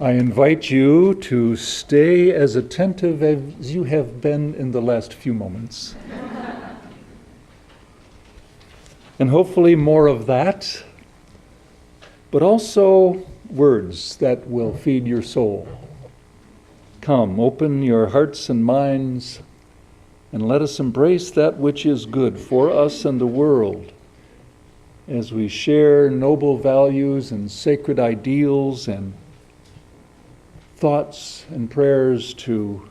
I invite you to stay as attentive as you have been in the last few moments. And hopefully more of that, but also words that will feed your soul. Come, open your hearts and minds, and let us embrace that which is good for us and the world as we share noble values and sacred ideals and thoughts and prayers to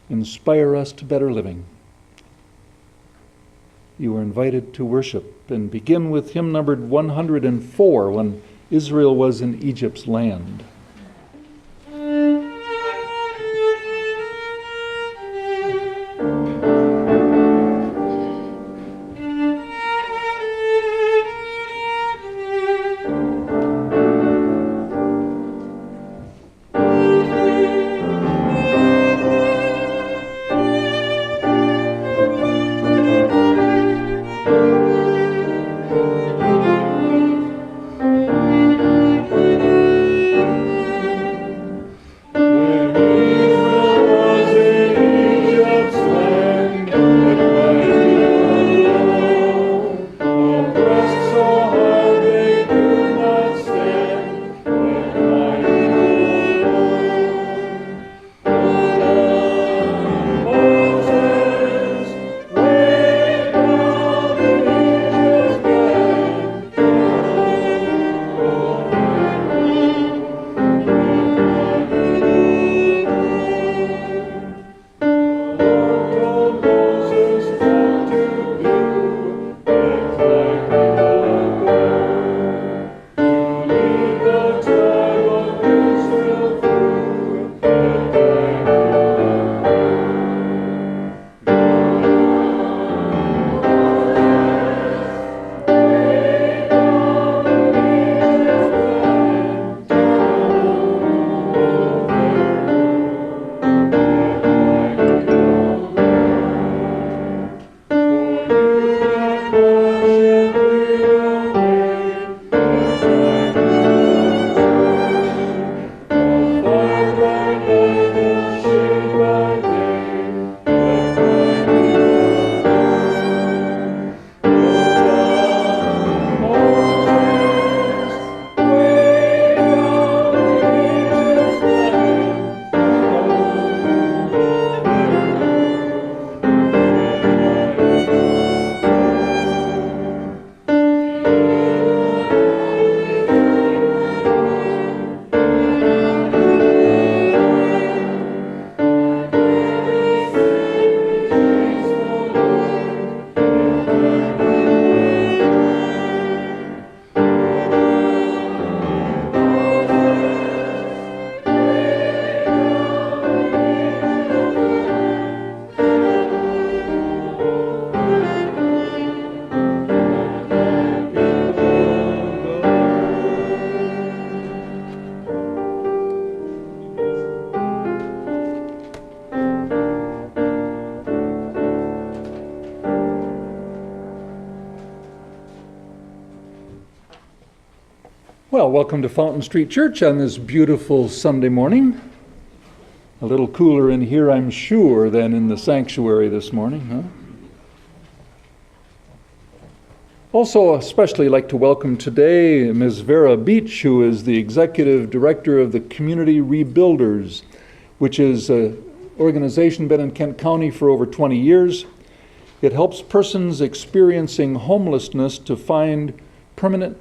inspire us to better living. You are invited to worship and begin with hymn numbered 104, when Israel was in Egypt's land. Well, welcome to Fountain Street Church on this beautiful Sunday morning. A little cooler in here, I'm sure, than in the sanctuary this morning, huh? Also, especially like to welcome today Ms. Vera Beach, who is the Executive Director of the Community Rebuilders, which is an organization been in Kent County for over 20 years. It helps persons experiencing homelessness to find permanent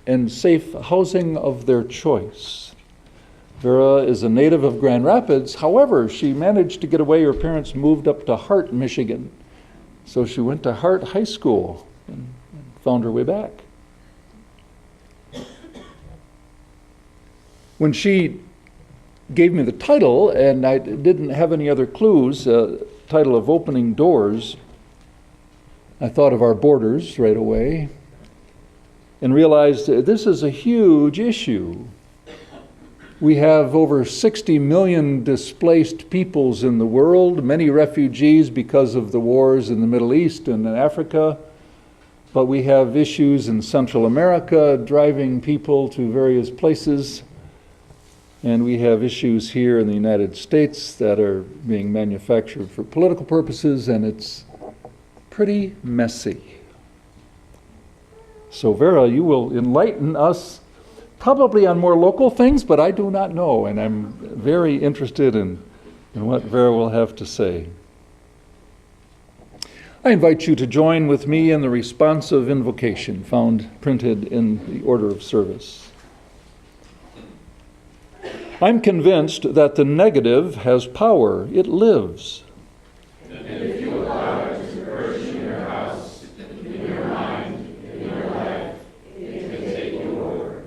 and safe housing of their choice. Vera is a native of Grand Rapids. However, she managed to get away. Her parents moved up to Hart, Michigan. So she went to Hart High School and found her way back. When she gave me the title, and I didn't have any other clues, title of Opening Doors, I thought of our borders right away and realized this is a huge issue. We have over 60 million displaced peoples in the world, many refugees because of the wars in the Middle East and in Africa, but we have issues in Central America driving people to various places. And we have issues here in the United States that are being manufactured for political purposes, and it's pretty messy. So Vera, you will enlighten us probably on more local things, but I do not know, and I'm very interested in what Vera will have to say. I invite you to join with me in the responsive invocation found printed in the order of service. I'm convinced that the negative has power. It lives. And if you allow it to flourish in your house, in your mind, in your life, it can take you over.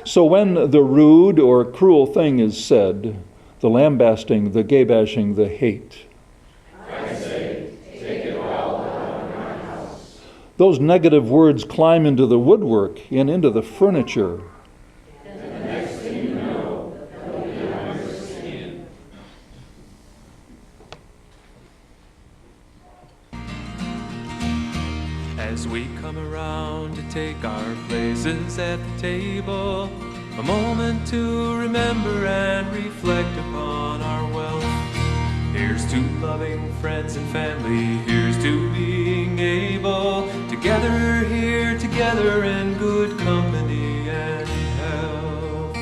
So when the rude or cruel thing is said, the lambasting, the gay-bashing, the hate, I say, take it all out of my house. those negative words climb into the woodwork and into the furniture. As we come around to take our places at the table, a moment to remember and reflect upon our wealth. Here's to loving friends and family, here's to being able to gather here together in good company and health.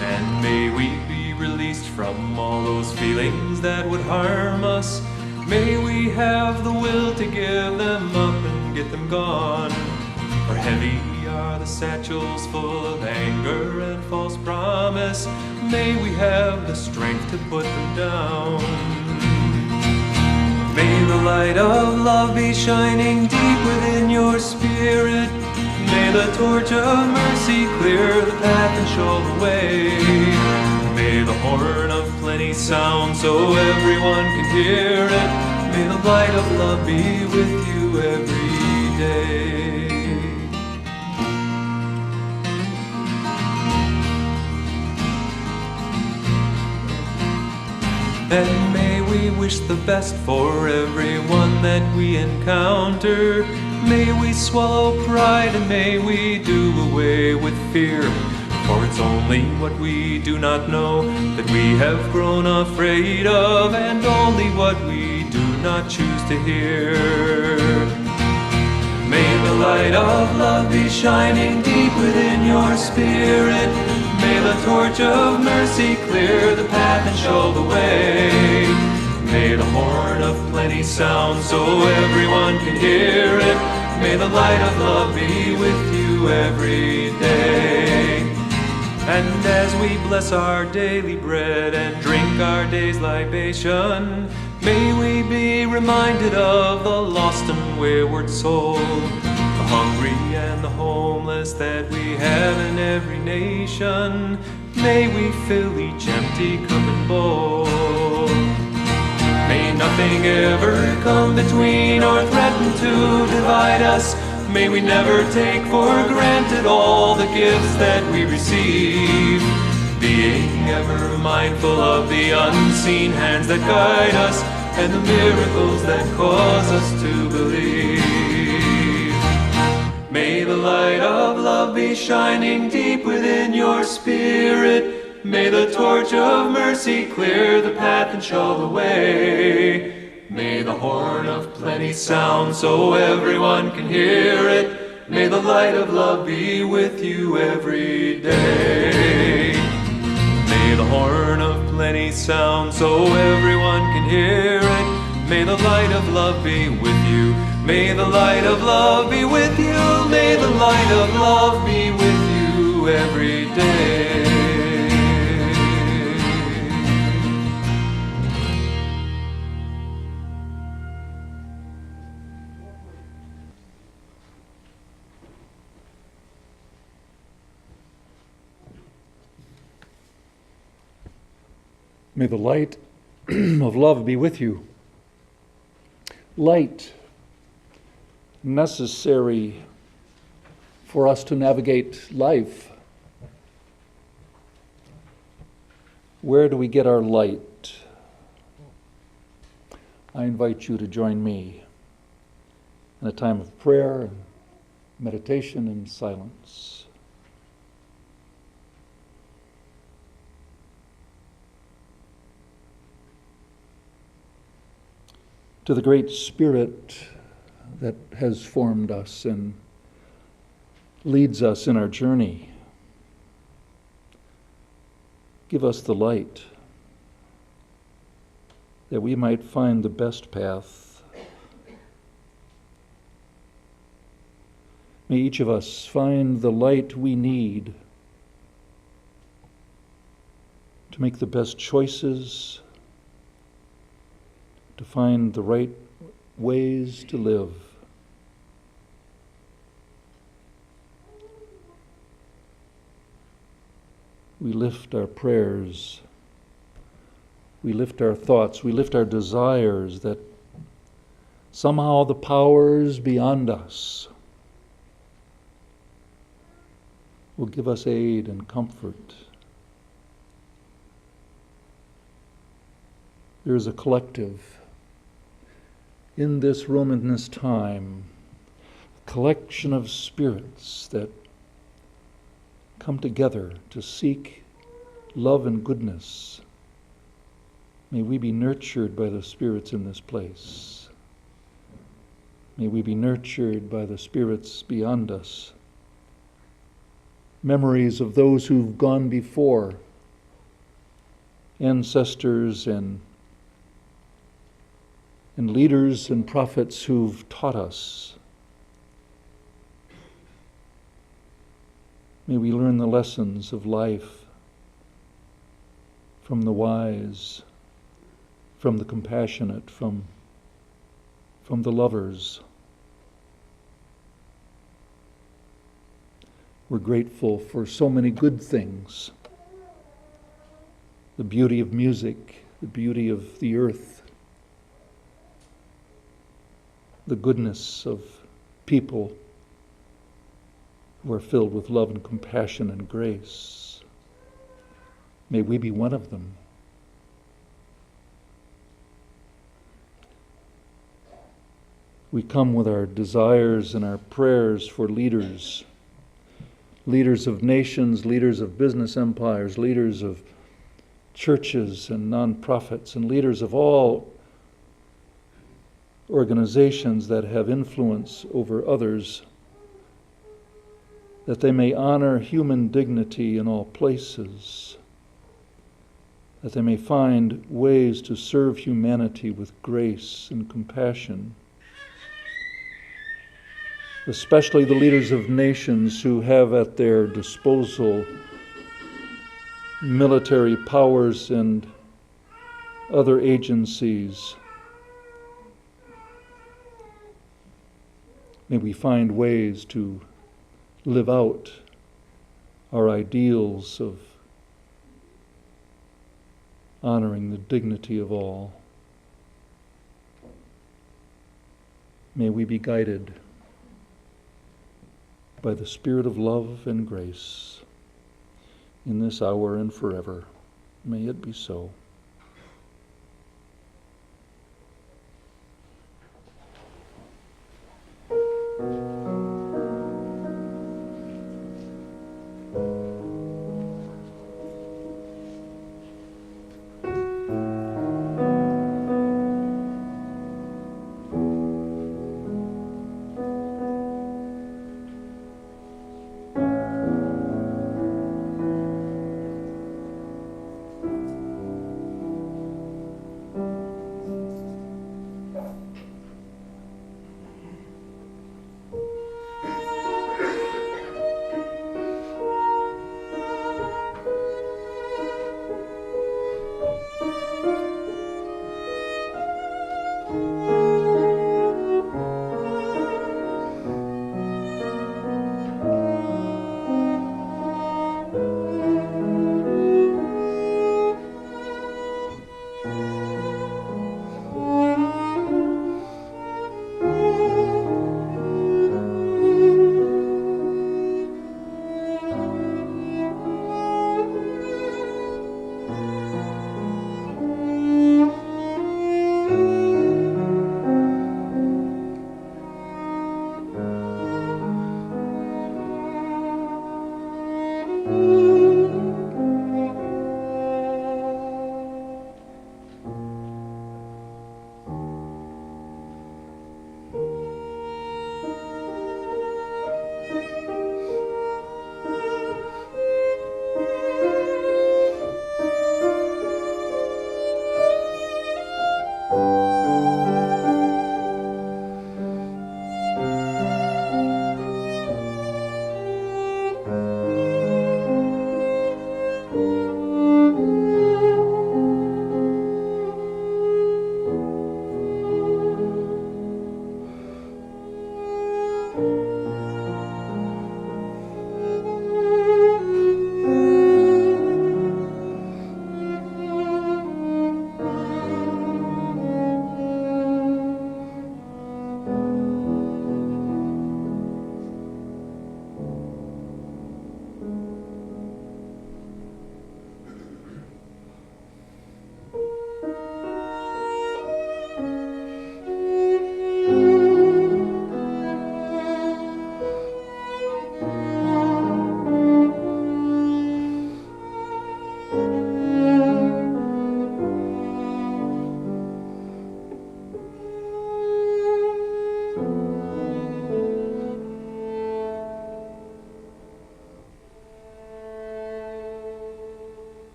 And may we be released from all those feelings that would harm us. May we have the will to give them up and get them gone. For heavy are the satchels full of anger and false promise. May we have the strength to put them down. May the light of love be shining deep within your spirit. May the torch of mercy clear the path and show the way. May the horn of plenty sound so everyone can hear it. May the light of love be with you every day. And may we wish the best for everyone that we encounter. May we swallow pride and may we do away with fear. For it's only what we do not know that we have grown afraid of, and only what we do not choose to hear. May the light of love be shining deep within your spirit. May the torch of mercy clear the path and show the way. May the horn of plenty sound so everyone can hear it. May the light of love be with you every day. And as we bless our daily bread and drink our day's libation, may we be reminded of the lost and wayward soul, the hungry and the homeless that we have in every nation. May we fill each empty cup and bowl. May nothing ever come between or threaten to divide us. May we never take for granted all the gifts that we receive, being ever mindful of the unseen hands that guide us and the miracles that cause us to believe. May the light of love be shining deep within your spirit. May the torch of mercy clear the path and show the way. May the horn of plenty sound so everyone can hear it. May the light of love be with you every day. May the horn of plenty sound so everyone can hear it. May the light of love be with you. May the light of love be with you. May the light of love be with you every day. May the light of love be with you. Light, necessary for us to navigate life. Where do we get our light? I invite you to join me in a time of prayer, meditation, and silence. to the Great Spirit that has formed us and leads us in our journey. Give us the light that we might find the best path. May each of us find the light we need to make the best choices, to find the right ways to live. We lift our prayers, we lift our thoughts, we lift our desires that somehow the powers beyond us will give us aid and comfort. There is a collective in this room, in this time, a collection of spirits that come together to seek love and goodness. May we be nurtured by the spirits in this place. May we be nurtured by the spirits beyond us. Memories of those who've gone before, ancestors and leaders and prophets who've taught us. May we learn the lessons of life from the wise, from the compassionate, from the lovers. We're grateful for so many good things. The beauty of music, the beauty of the earth, the goodness of people who are filled with love and compassion and grace. May we be one of them. We come with our desires and our prayers for leaders, leaders of nations, leaders of business empires, leaders of churches and nonprofits, and leaders of all organizations that have influence over others, that they may honor human dignity in all places, that they may find ways to serve humanity with grace and compassion, especially the leaders of nations who have at their disposal military powers and other agencies. May we find ways to live out our ideals of honoring the dignity of all. May we be guided by the Spirit of love and grace in this hour and forever. May it be so.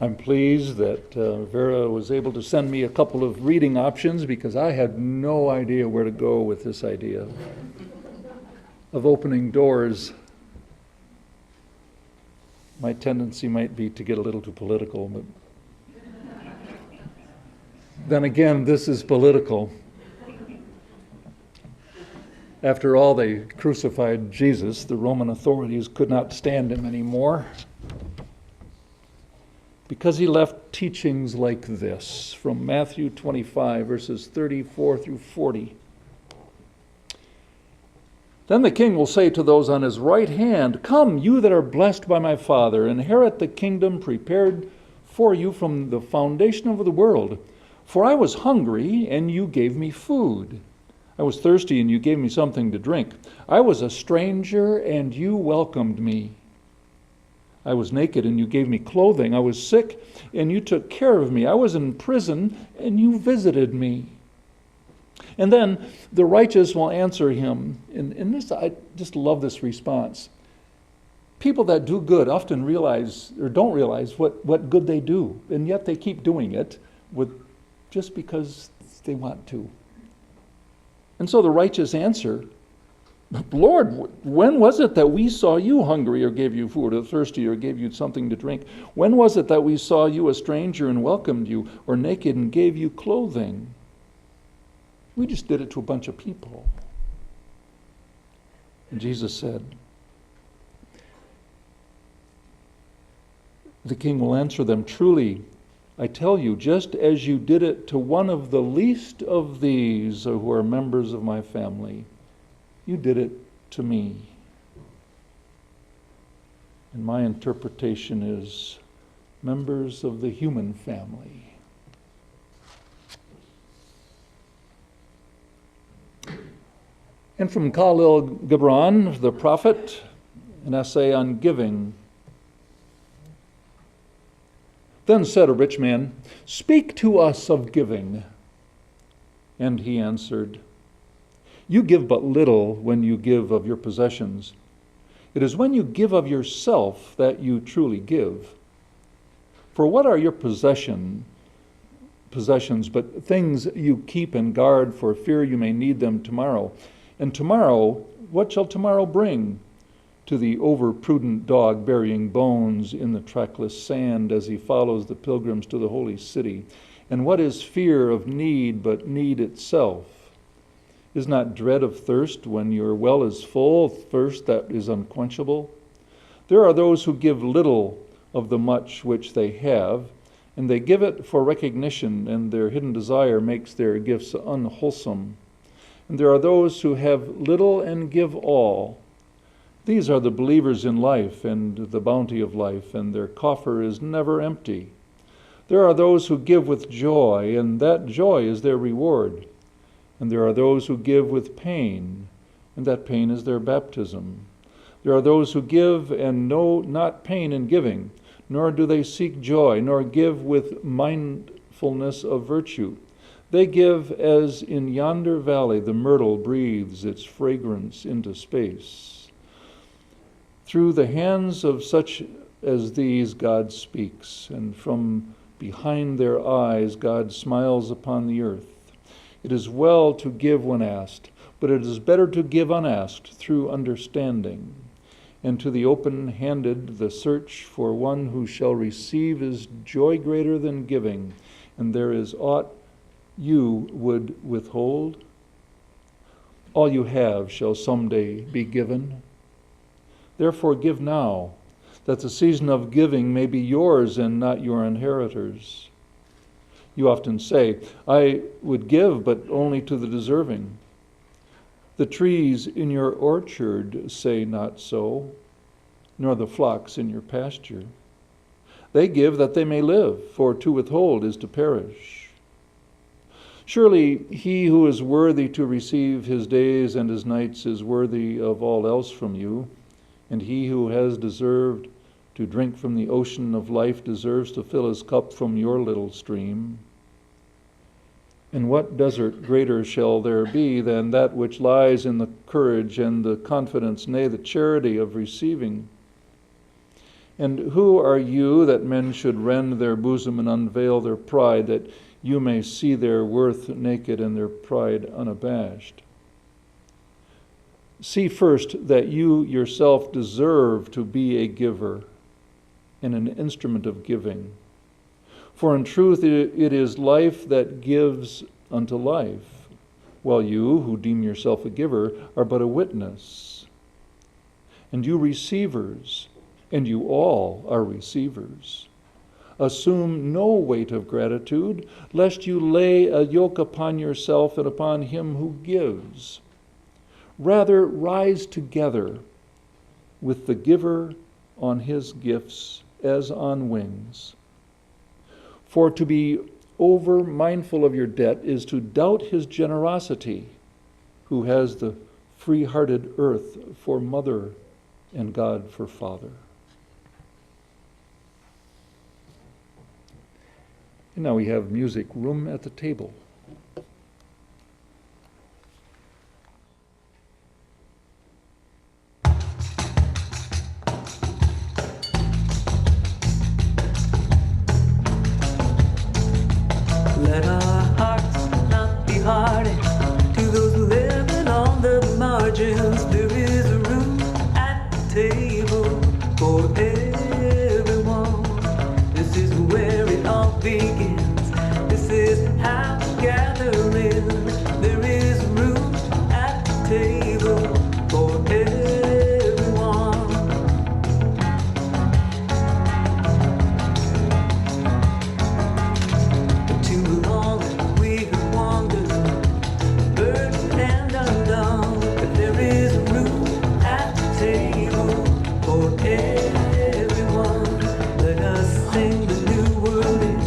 I'm pleased that Vera was able to send me a couple of reading options because I had no idea where to go with this idea of opening doors. My tendency might be to get a little too political, but then again, this is political. After all, they crucified Jesus. The Roman authorities could not stand him anymore, because he left teachings like this from Matthew 25, verses 34 through 40. Then the king will say to those on his right hand, "Come, you that are blessed by my Father, inherit the kingdom prepared for you from the foundation of the world. For I was hungry, and you gave me food. I was thirsty, and you gave me something to drink. I was a stranger, and you welcomed me. I was naked, and you gave me clothing. I was sick, and you took care of me. I was in prison, and you visited me." And then the righteous will answer him. And this, I just love this response. People that do good often realize, or don't realize, what good they do, and yet they keep doing it just because they want to. And so the righteous answer, "Lord, when was it that we saw you hungry or gave you food, or thirsty or gave you something to drink? When was it that we saw you a stranger and welcomed you, or naked and gave you clothing?" We just did it to a bunch of people. And Jesus said, the king will answer them, "Truly, I tell you, just as you did it to one of the least of these who are members of my family, you did it to me." And my interpretation is members of the human family. And from Khalil Gibran, the prophet, an essay on giving. Then said a rich man, "Speak to us of giving." And he answered, "You give but little when you give of your possessions. It is when you give of yourself that you truly give. For what are your possessions but things you keep and guard for fear you may need them tomorrow? And tomorrow, what shall tomorrow bring? To the overprudent dog burying bones in the trackless sand as he follows the pilgrims to the holy city. And what is fear of need but need itself? Is not dread of thirst when your well is full, thirst that is unquenchable? There are those who give little of the much which they have, and they give it for recognition, and their hidden desire makes their gifts unwholesome. And there are those who have little and give all. These are the believers in life and the bounty of life, and their coffer is never empty. There are those who give with joy, and that joy is their reward. And there are those who give with pain, and that pain is their baptism. There are those who give and know not pain in giving, nor do they seek joy, nor give with mindfulness of virtue. They give as in yonder valley the myrtle breathes its fragrance into space. Through the hands of such as these God speaks, and from behind their eyes God smiles upon the earth. It is well to give when asked, but it is better to give unasked through understanding. and to the open-handed the search for one who shall receive is joy greater than giving, and there is aught you would withhold? All you have shall someday be given. Therefore give now, that the season of giving may be yours and not your inheritors. You often say, I would give, but only to the deserving. The trees in your orchard say not so, nor the flocks in your pasture. They give that they may live, for to withhold is to perish. Surely he who is worthy to receive his days and his nights is worthy of all else from you, and he who has deserved to drink from the ocean of life deserves to fill his cup from your little stream. And what desert greater shall there be than that which lies in the courage and the confidence, nay, the charity of receiving? And who are you that men should rend their bosom and unveil their pride, that you may see their worth naked and their pride unabashed? See first that you yourself deserve to be a giver and an instrument of giving. For in truth it is life that gives unto life, while you, who deem yourself a giver, are but a witness. And you receivers, and you all are receivers, assume no weight of gratitude, lest you lay a yoke upon yourself and upon him who gives. Rather rise together with the giver on his gifts as on wings. For to be over mindful of your debt is to doubt his generosity, who has the free-hearted earth for mother and God for father. And now we have music room at the table. Let our hearts not be hardened to those living on the margins. There is room at the table for everyone. This is where it all begins. This is how we gather in. There is room at the table for everyone. Too long we have wandered, burdened and undone, but there is room at the table for everyone. Let us sing the new world in.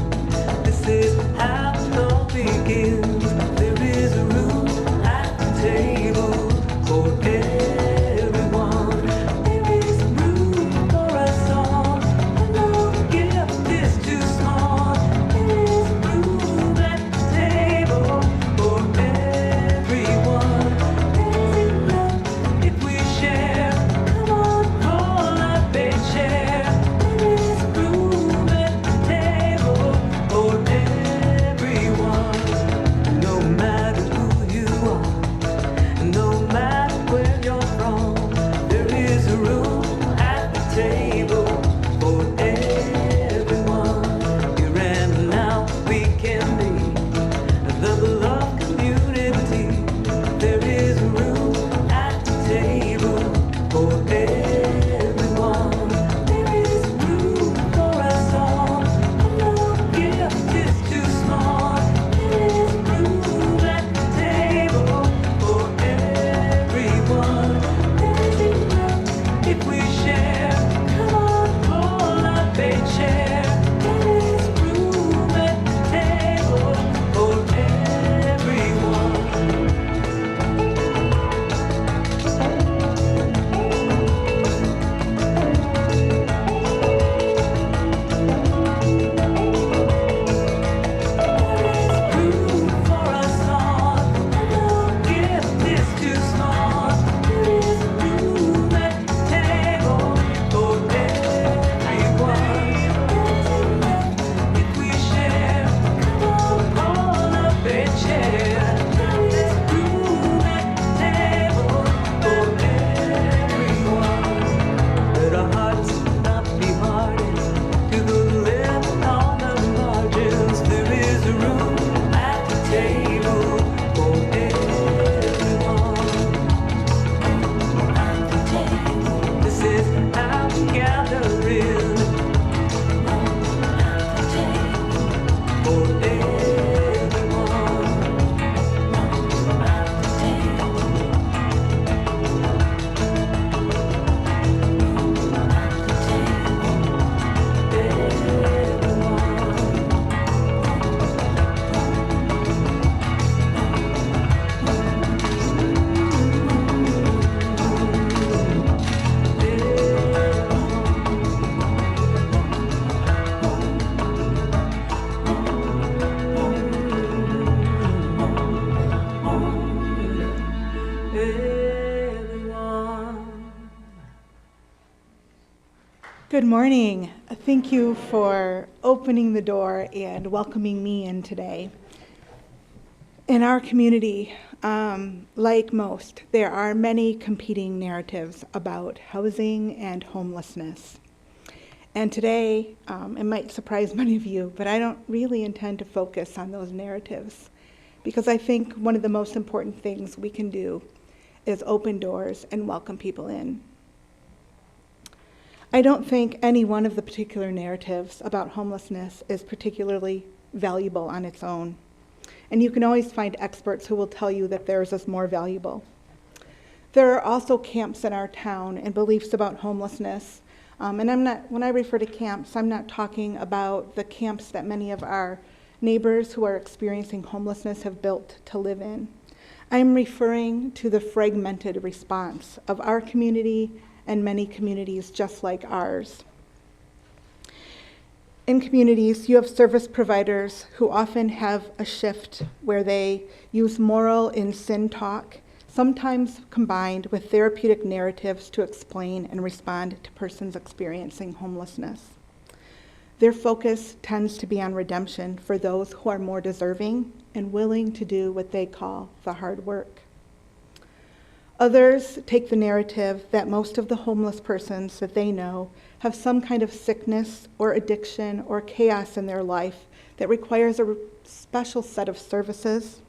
Good morning. Thank you for opening the door and welcoming me in today. In our community, like most, there are many competing narratives about housing and homelessness. And today, it might surprise many of you, but I don't really intend to focus on those narratives because I think one of the most important things we can do is open doors and welcome people in. I don't think any one of the particular narratives about homelessness is particularly valuable on its own. And you can always find experts who will tell you that theirs is more valuable. There are also camps in our town and beliefs about homelessness. When I refer to camps, I'm not talking about the camps that many of our neighbors who are experiencing homelessness have built to live in. I'm referring to the fragmented response of our community and many communities just like ours. In communities, you have service providers who often have a shift where they use moral and sin talk, sometimes combined with therapeutic narratives to explain and respond to persons experiencing homelessness. Their focus tends to be on redemption for those who are more deserving and willing to do what they call the hard work. Others take the narrative that most of the homeless persons that they know have some kind of sickness or addiction or chaos in their life that requires a special set of services.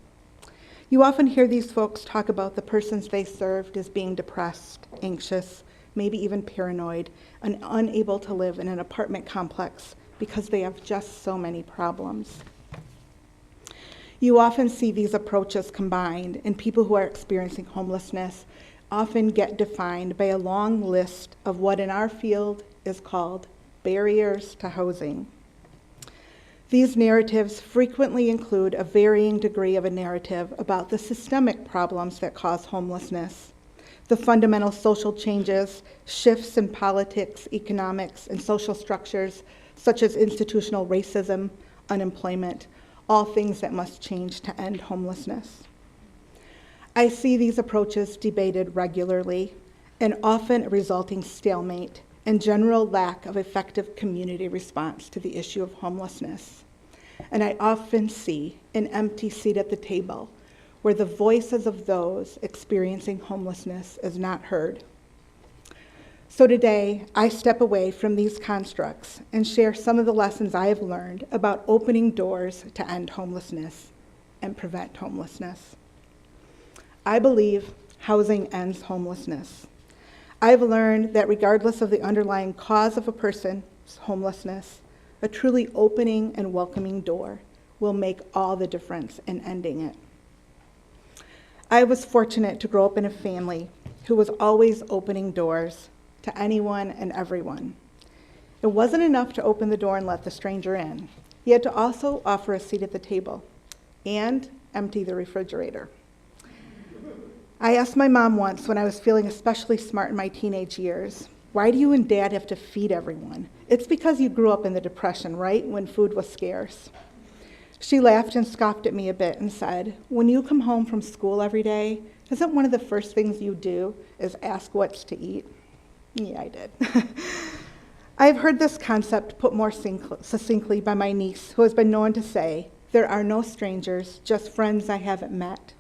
You often hear these folks talk about the persons they served as being depressed, anxious, maybe even paranoid, and unable to live in an apartment complex because they have just so many problems. You often see these approaches combined, and people who are experiencing homelessness often get defined by a long list of what in our field is called barriers to housing. These narratives frequently include a varying degree of a narrative about the systemic problems that cause homelessness, the fundamental social changes, shifts in politics, economics, and social structures, such as institutional racism, unemployment, all things that must change to end homelessness. I see these approaches debated regularly and often a resulting stalemate and general lack of effective community response to the issue of homelessness. And I often see an empty seat at the table where the voices of those experiencing homelessness is not heard. So today, I step away from these constructs and share some of the lessons I have learned about opening doors to end homelessness and prevent homelessness. I believe housing ends homelessness. I've learned that regardless of the underlying cause of a person's homelessness, a truly opening and welcoming door will make all the difference in ending it. I was fortunate to grow up in a family who was always opening doors to anyone and everyone. It wasn't enough to open the door and let the stranger in. He had to also offer a seat at the table and empty the refrigerator. I asked my mom once when I was feeling especially smart in my teenage years, "Why do you and Dad have to feed everyone? It's because you grew up in the Depression, right? When food was scarce." She laughed and scoffed at me a bit and said, "When you come home from school every day, isn't one of the first things you do is ask what's to eat?" Yeah, I did. I've heard this concept put more succinctly by my niece, who has been known to say, "There are no strangers, just friends I haven't met."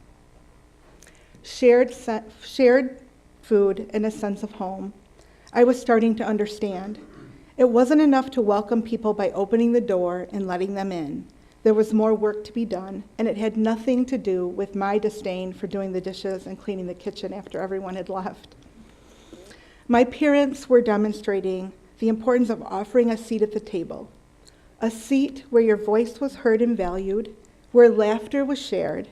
Shared food and a sense of home. I was starting to understand. It wasn't enough to welcome people by opening the door and letting them in. There was more work to be done, and it had nothing to do with my disdain for doing the dishes and cleaning the kitchen after everyone had left. My parents were demonstrating the importance of offering a seat at the table, a seat where your voice was heard and valued, where laughter was shared,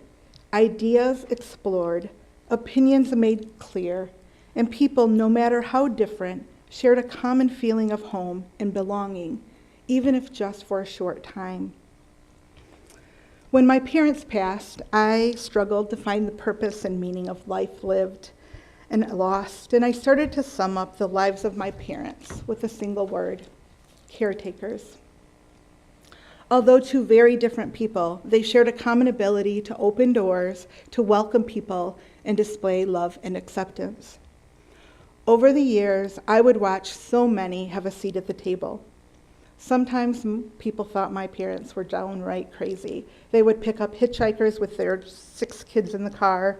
ideas explored, opinions made clear, and people, no matter how different, shared a common feeling of home and belonging, even if just for a short time. When my parents passed, I struggled to find the purpose and meaning of life lived and lost, and I started to sum up the lives of my parents with a single word: caretakers. Although two very different people, they shared a common ability to open doors, to welcome people, and display love and acceptance. Over the years, I would watch so many have a seat at the table. Sometimes people thought my parents were downright crazy. They would pick up hitchhikers with their 6 kids in the car.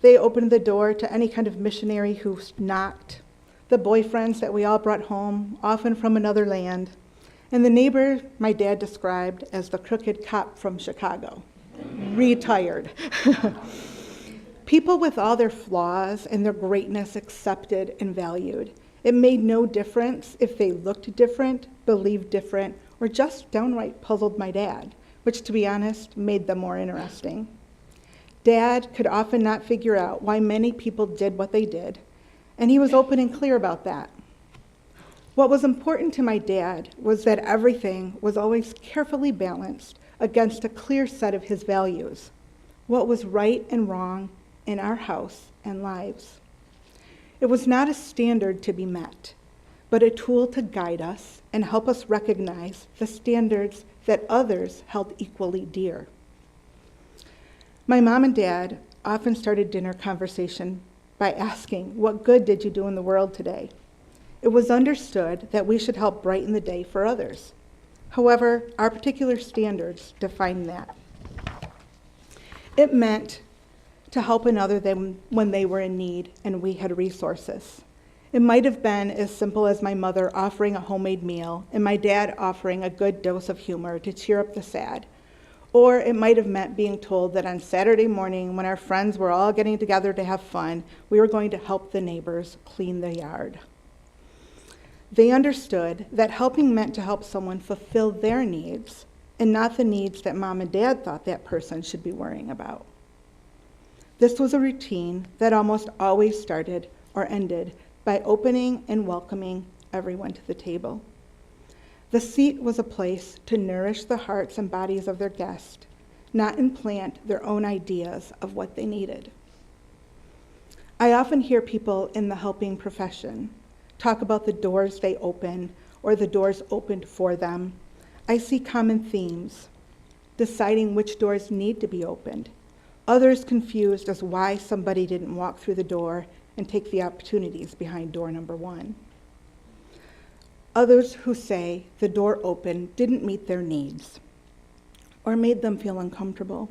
They opened the door to any kind of missionary who knocked, the boyfriends that we all brought home, often from another land, and the neighbor my dad described as the crooked cop from Chicago, retired. People with all their flaws and their greatness accepted and valued. It made no difference if they looked different, believed different, or just downright puzzled my dad, which, to be honest, made them more interesting. Dad could often not figure out why many people did what they did, and he was open and clear about that. What was important to my dad was that everything was always carefully balanced against a clear set of his values, what was right and wrong in our house and lives. It was not a standard to be met, but a tool to guide us and help us recognize the standards that others held equally dear. My mom and dad often started dinner conversation by asking, "What good did you do in the world today?" It was understood that we should help brighten the day for others. However, our particular standards defined that. It meant to help another when they were in need and we had resources. It might have been as simple as my mother offering a homemade meal and my dad offering a good dose of humor to cheer up the sad. Or it might have meant being told that on Saturday morning, when our friends were all getting together to have fun, we were going to help the neighbors clean the yard. They understood that helping meant to help someone fulfill their needs and not the needs that mom and dad thought that person should be worrying about. This was a routine that almost always started or ended by opening and welcoming everyone to the table. The seat was a place to nourish the hearts and bodies of their guests, not implant their own ideas of what they needed. I often hear people in the helping profession talk about the doors they open or the doors opened for them. I see common themes: deciding which doors need to be opened, others confused as why somebody didn't walk through the door and take the opportunities behind door number 1. Others who say the door open didn't meet their needs or made them feel uncomfortable.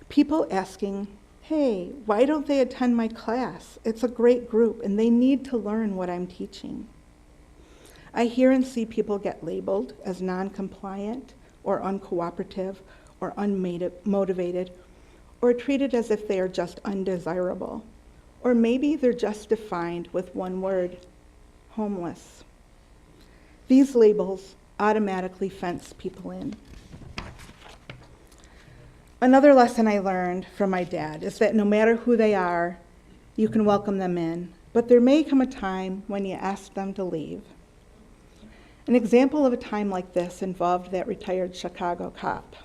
People asking, "Hey, why don't they attend my class? It's a great group and they need to learn what I'm teaching." I hear and see people get labeled as non-compliant or uncooperative or unmotivated, or treated as if they are just undesirable. Or maybe they're just defined with one word: homeless. These labels automatically fence people in. Another lesson I learned from my dad is that no matter who they are, you can welcome them in, but there may come a time when you ask them to leave. An example of a time like this involved that retired Chicago cop.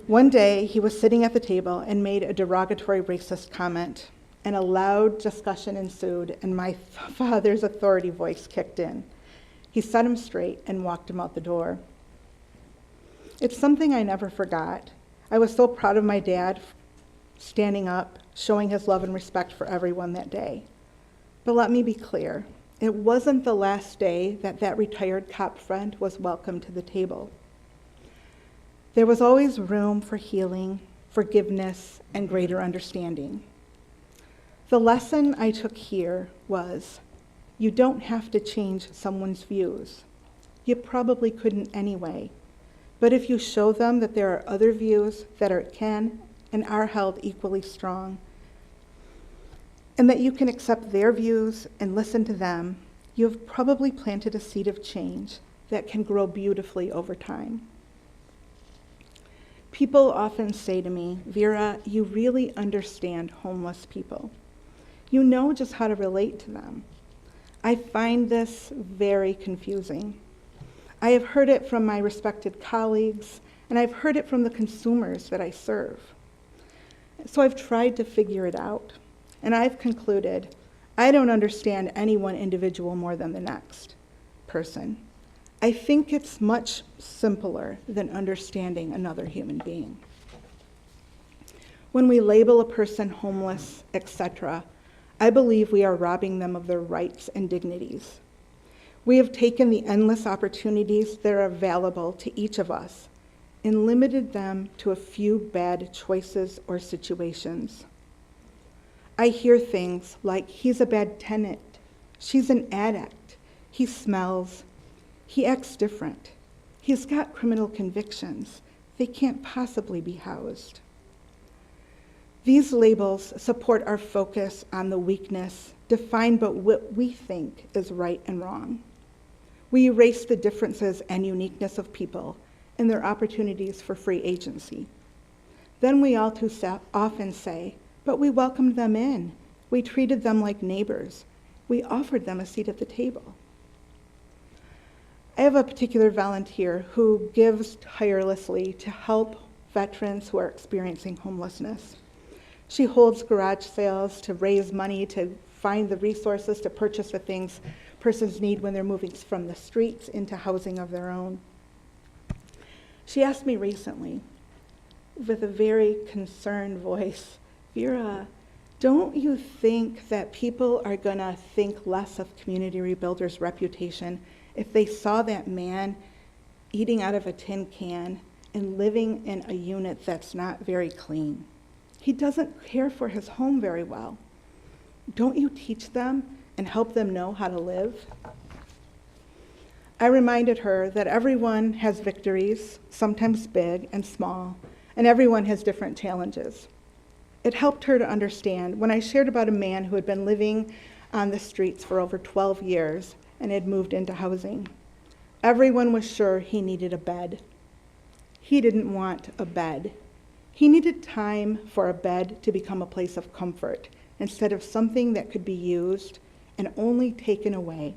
One day, he was sitting at the table and made a derogatory racist comment, and a loud discussion ensued, and my father's authority voice kicked in. He set him straight and walked him out the door. It's something I never forgot. I was so proud of my dad standing up, showing his love and respect for everyone that day. But let me be clear, it wasn't the last day that retired cop friend was welcomed to the table. There was always room for healing, forgiveness, and greater understanding. The lesson I took here was, you don't have to change someone's views. You probably couldn't anyway. But if you show them that there are other views that can and are held equally strong, and that you can accept their views and listen to them, you have probably planted a seed of change that can grow beautifully over time. People often say to me, "Vera, you really understand homeless people. You know just how to relate to them." I find this very confusing. I have heard it from my respected colleagues, and I've heard it from the consumers that I serve. So I've tried to figure it out, and I've concluded I don't understand any one individual more than the next person. I think it's much simpler than understanding another human being. When we label a person homeless, etc., I believe we are robbing them of their rights and dignities. We have taken the endless opportunities that are available to each of us and limited them to a few bad choices or situations. I hear things like, he's a bad tenant, she's an addict, he smells, he acts different, he's got criminal convictions, they can't possibly be housed. These labels support our focus on the weakness, define but what we think is right and wrong. We erase the differences and uniqueness of people and their opportunities for free agency. Then we all too often say, but we welcomed them in. We treated them like neighbors. We offered them a seat at the table. I have a particular volunteer who gives tirelessly to help veterans who are experiencing homelessness. She holds garage sales to raise money to find the resources to purchase the things persons need when they're moving from the streets into housing of their own. She asked me recently, with a very concerned voice, Vera, don't you think that people are going to think less of Community Rebuilders' reputation if they saw that man eating out of a tin can and living in a unit that's not very clean? He doesn't care for his home very well. Don't you teach them and help them know how to live? I reminded her that everyone has victories, sometimes big and small, and everyone has different challenges. It helped her to understand when I shared about a man who had been living on the streets for over 12 years and had moved into housing. Everyone was sure he needed a bed. He didn't want a bed. He needed time for a bed to become a place of comfort instead of something that could be used and only taken away.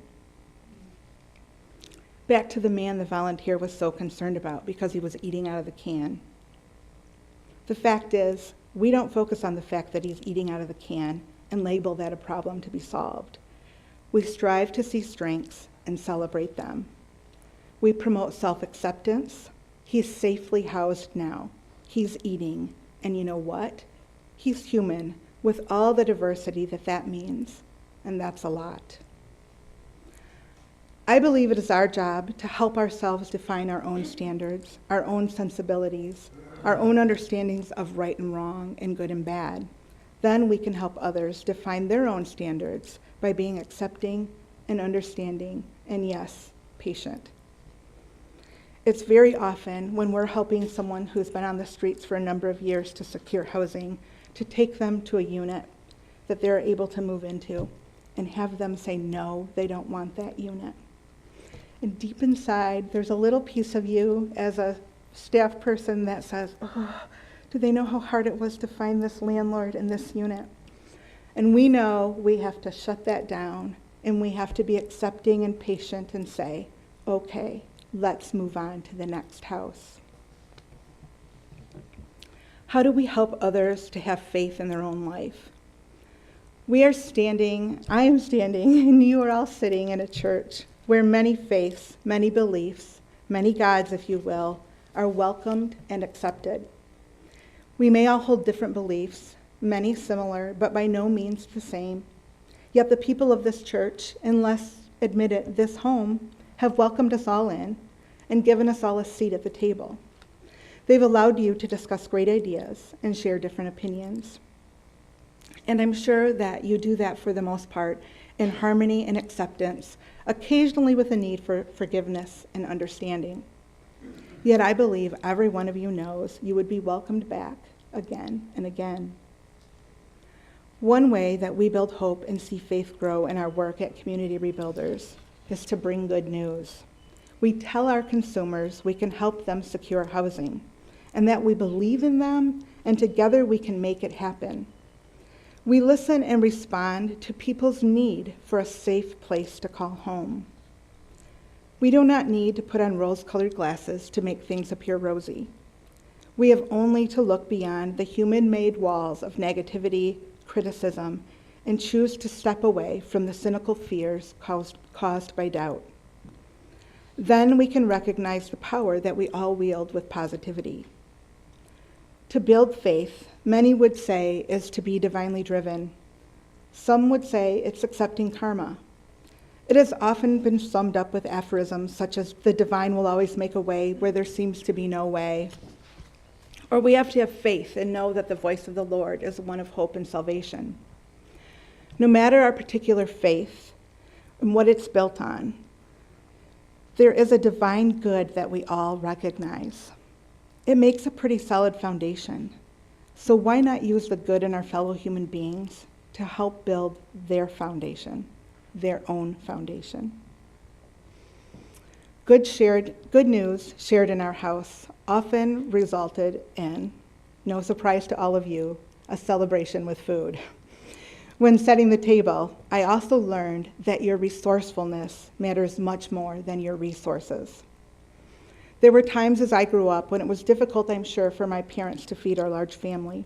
Back to the man the volunteer was so concerned about because he was eating out of the can. The fact is, we don't focus on the fact that he's eating out of the can and label that a problem to be solved. We strive to see strengths and celebrate them. We promote self-acceptance. He's safely housed now. He's eating, and you know what? He's human with all the diversity that means, and that's a lot. I believe it is our job to help ourselves define our own standards, our own sensibilities, our own understandings of right and wrong and good and bad. Then we can help others define their own standards by being accepting and understanding and, yes, patient. It's very often when we're helping someone who's been on the streets for a number of years to secure housing, to take them to a unit that they're able to move into and have them say, no, they don't want that unit. And deep inside, there's a little piece of you as a staff person that says, oh, do they know how hard it was to find this landlord in this unit? And we know we have to shut that down and we have to be accepting and patient and say, okay, let's move on to the next house. How do we help others to have faith in their own life? I am standing, and you are all sitting in a church where many faiths, many beliefs, many gods, if you will, are welcomed and accepted. We may all hold different beliefs, many similar, but by no means the same. Yet the people of this church, unless admitted this home, have welcomed us all in and given us all a seat at the table. They've allowed you to discuss great ideas and share different opinions. And I'm sure that you do that for the most part in harmony and acceptance, occasionally with a need for forgiveness and understanding. Yet I believe every one of you knows you would be welcomed back again and again. One way that we build hope and see faith grow in our work at Community Rebuilders is to bring good news. We tell our consumers we can help them secure housing and that we believe in them and together we can make it happen. We listen and respond to people's need for a safe place to call home. We do not need to put on rose-colored glasses to make things appear rosy. We have only to look beyond the human-made walls of negativity, criticism, and choose to step away from the cynical fears caused by doubt. Then we can recognize the power that we all wield with positivity. To build faith, many would say, is to be divinely driven. Some would say it's accepting karma. It has often been summed up with aphorisms such as, the divine will always make a way where there seems to be no way. Or we have to have faith and know that the voice of the Lord is one of hope and salvation. No matter our particular faith and what it's built on, there is a divine good that we all recognize. It makes a pretty solid foundation. So why not use the good in our fellow human beings to help build their foundation, their own foundation? Good news shared in our house often resulted in, no surprise to all of you, a celebration with food. When setting the table, I also learned that your resourcefulness matters much more than your resources. There were times as I grew up when it was difficult, I'm sure, for my parents to feed our large family.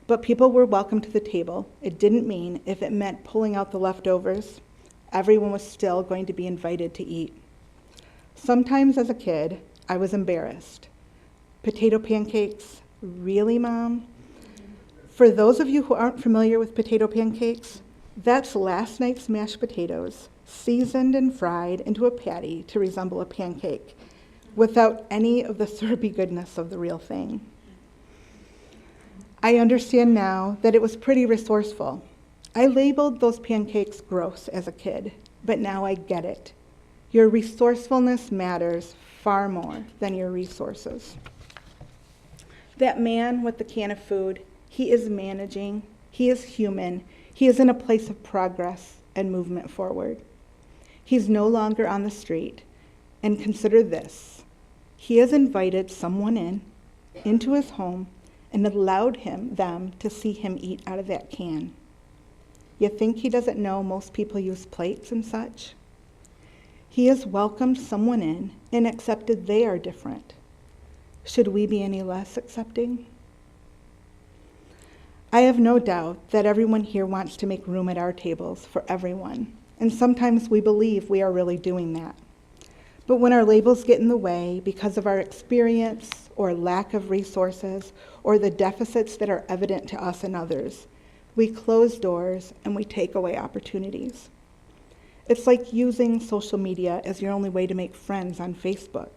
But people were welcome to the table. It didn't mean if it meant pulling out the leftovers, everyone was still going to be invited to eat. Sometimes as a kid, I was embarrassed. Potato pancakes? Really, Mom? For those of you who aren't familiar with potato pancakes, that's last night's mashed potatoes, seasoned and fried into a patty to resemble a pancake, without any of the syrupy goodness of the real thing. I understand now that it was pretty resourceful. I labeled those pancakes gross as a kid, but now I get it. Your resourcefulness matters far more than your resources. That man with the can of food, he is managing, he is human, he is in a place of progress and movement forward. He's no longer on the street, and consider this, he has invited someone into his home and allowed them to see him eat out of that can. You think he doesn't know most people use plates and such? He has welcomed someone in and accepted they are different. Should we be any less accepting? I have no doubt that everyone here wants to make room at our tables for everyone, and sometimes we believe we are really doing that. But when our labels get in the way because of our experience or lack of resources or the deficits that are evident to us and others, we close doors and we take away opportunities. It's like using social media as your only way to make friends on Facebook.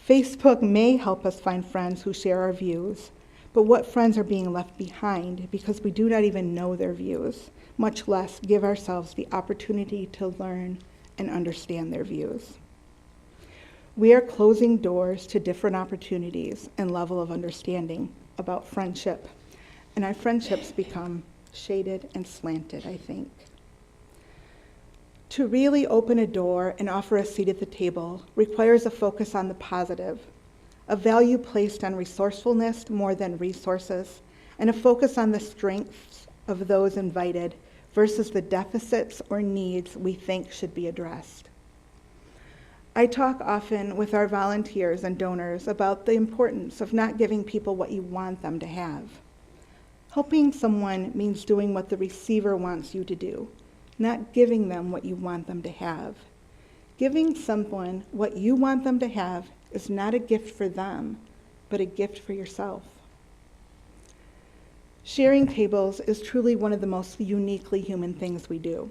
Facebook may help us find friends who share our views, but what friends are being left behind because we do not even know their views, much less give ourselves the opportunity to learn and understand their views. We are closing doors to different opportunities and level of understanding about friendship, and our friendships become shaded and slanted, I think. To really open a door and offer a seat at the table requires a focus on the positive, a value placed on resourcefulness more than resources, and a focus on the strengths of those invited versus the deficits or needs we think should be addressed. I talk often with our volunteers and donors about the importance of not giving people what you want them to have. Helping someone means doing what the receiver wants you to do, not giving them what you want them to have. Giving someone what you want them to have is not a gift for them, but a gift for yourself. Sharing tables is truly one of the most uniquely human things we do.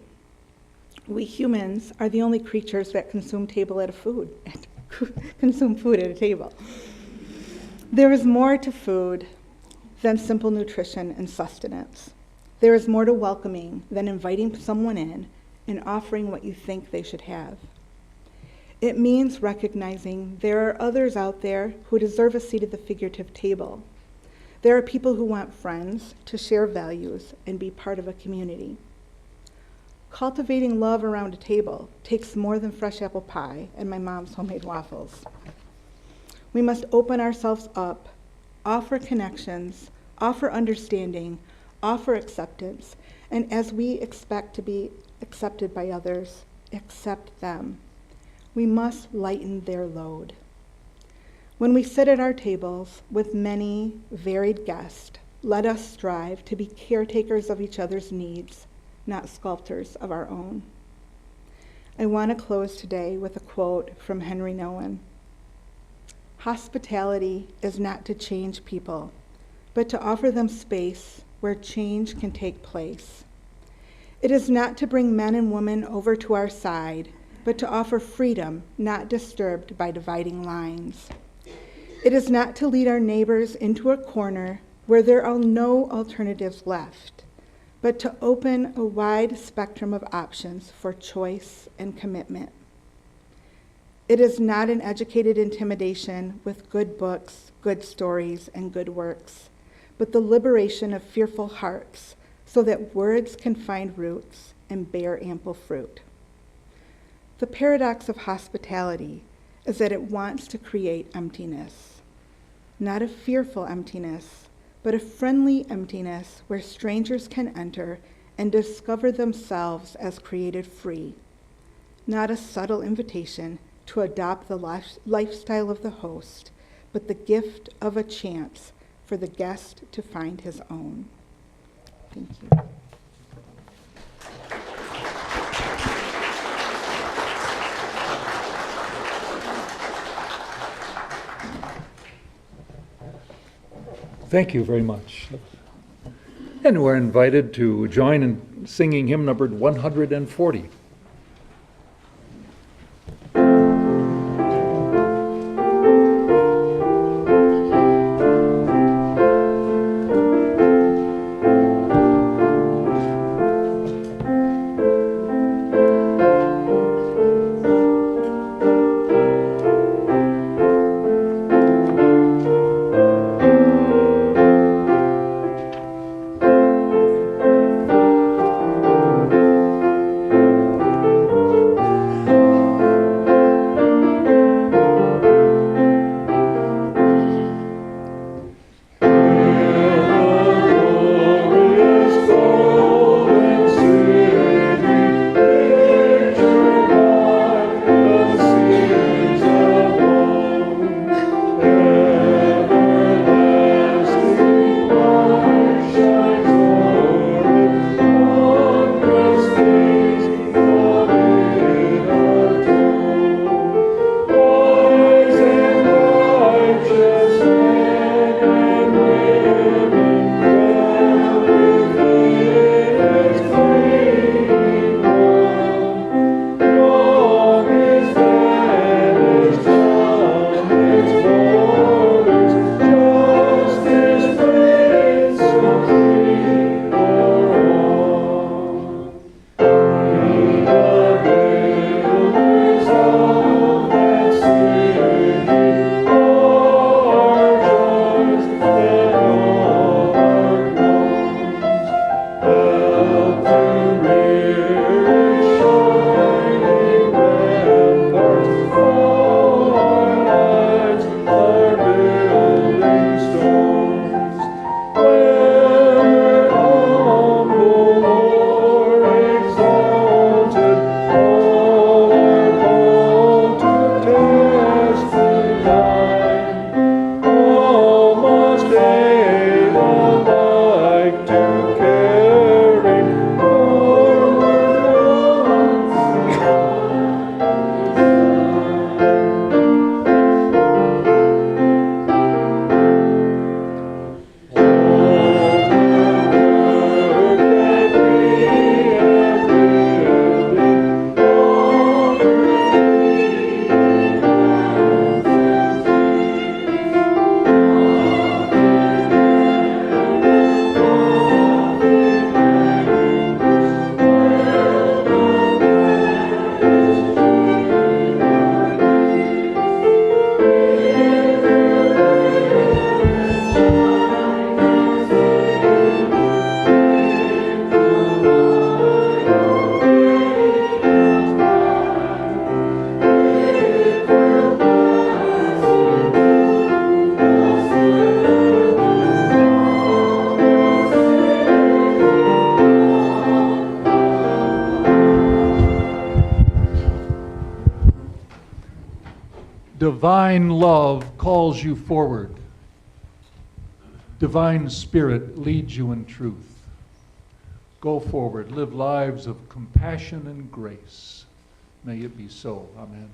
We humans are the only creatures that consume food at a table. There is more to food than simple nutrition and sustenance. There is more to welcoming than inviting someone in and offering what you think they should have. It means recognizing there are others out there who deserve a seat at the figurative table. There are people who want friends to share values and be part of a community. Cultivating love around a table takes more than fresh apple pie and my mom's homemade waffles. We must open ourselves up, offer connections, offer understanding, offer acceptance, and as we expect to be accepted by others, accept them. We must lighten their load. When we sit at our tables with many varied guests, let us strive to be caretakers of each other's needs, not sculptors of our own. I want to close today with a quote from Henry Nouwen. Hospitality is not to change people, but to offer them space where change can take place. It is not to bring men and women over to our side, but to offer freedom not disturbed by dividing lines. It is not to lead our neighbors into a corner where there are no alternatives left, but to open a wide spectrum of options for choice and commitment. It is not an educated intimidation with good books, good stories, and good works, but the liberation of fearful hearts so that words can find roots and bear ample fruit. The paradox of hospitality is that it wants to create emptiness, not a fearful emptiness, but a friendly emptiness where strangers can enter and discover themselves as created free, not a subtle invitation to adopt the lifestyle of the host, but the gift of a chance for the guest to find his own. Thank you. Thank you very much. And we're invited to join in singing hymn number 140. Divine love calls you forward. Divine Spirit leads you in truth. Go forward, live lives of compassion and grace. May it be so. Amen.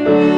Thank